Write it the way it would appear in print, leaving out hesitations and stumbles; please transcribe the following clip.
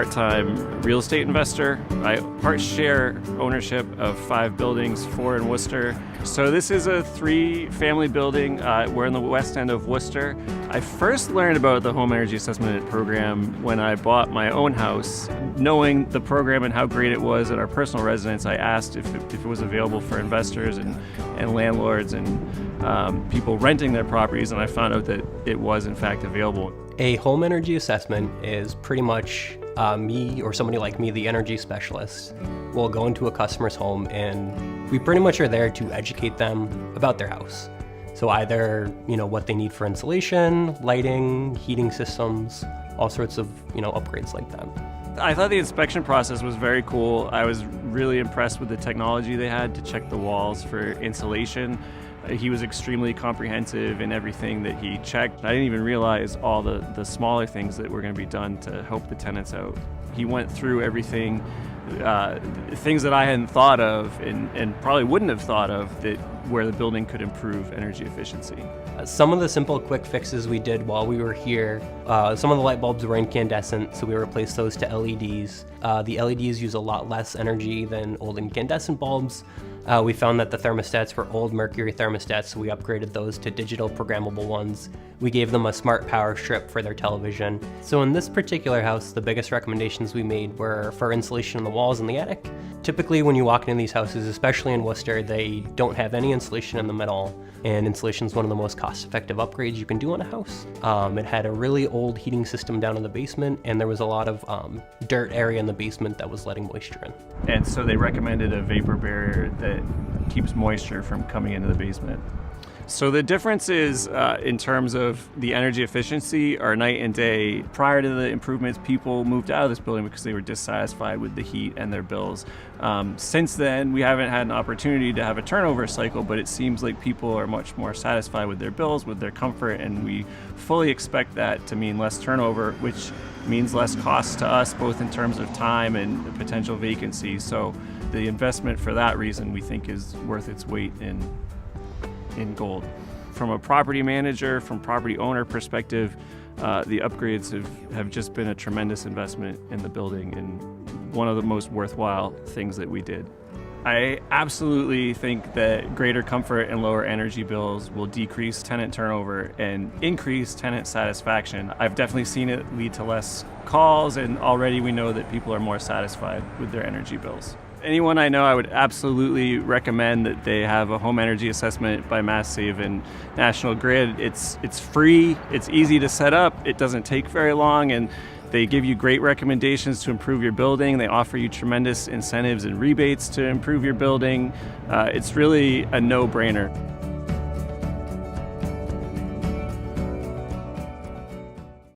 part-time real estate investor. I part share ownership of 5 buildings, 4 in Worcester. So this is a 3-family building. We're in the west end of Worcester. I first learned about the home energy assessment program when I bought my own house. Knowing the program and how great it was at our personal residence, I asked if it was available for investors and landlords and people renting their properties, and I found out that it was in fact available. A home energy assessment is pretty much me or somebody like me, the energy specialist, will go into a customer's home and we pretty much are there to educate them about their house. So either, what they need for insulation, lighting, heating systems, all sorts of, upgrades like that. I thought the inspection process was very cool. I was really impressed with the technology they had to check the walls for insulation. He was extremely comprehensive in everything that he checked. I didn't even realize all the smaller things that were going to be done to help the tenants out. He went through everything, things that I hadn't thought of and probably wouldn't have thought of, that where the building could improve energy efficiency. Some of the simple quick fixes we did while we were here, some of the light bulbs were incandescent, so we replaced those to LEDs. The LEDs use a lot less energy than old incandescent bulbs. We found that the thermostats were old mercury thermostats, so we upgraded those to digital programmable ones. We gave them a smart power strip for their television. So in this particular house, the biggest recommendations we made were for insulation in the walls in the attic. Typically when you walk into these houses, especially in Worcester, they don't have any insulation in them at all. And insulation is one of the most cost-effective upgrades you can do on a house. It had a really old heating system down in the basement, and there was a lot of dirt area in the basement that was letting moisture in. And so they recommended a vapor barrier that keeps moisture from coming into the basement. So the difference is in terms of the energy efficiency are night and day. Prior to the improvements, people moved out of this building because they were dissatisfied with the heat and their bills. Since then, we haven't had an opportunity to have a turnover cycle, but it seems like people are much more satisfied with their bills, with their comfort, and we fully expect that to mean less turnover, which means less costs to us, both in terms of time and the potential vacancy. So the investment for that reason, we think, is worth its weight in gold. From a property manager, from property owner perspective, the upgrades have just been a tremendous investment in the building and one of the most worthwhile things that we did. I absolutely think that greater comfort and lower energy bills will decrease tenant turnover and increase tenant satisfaction. I've definitely seen it lead to less calls, and already we know that people are more satisfied with their energy bills. Anyone I know, I would absolutely recommend that they have a home energy assessment by MassSave and National Grid. It's free, it's easy to set up, it doesn't take very long, and they give you great recommendations to improve your building. They offer you tremendous incentives and rebates to improve your building. It's really a no-brainer.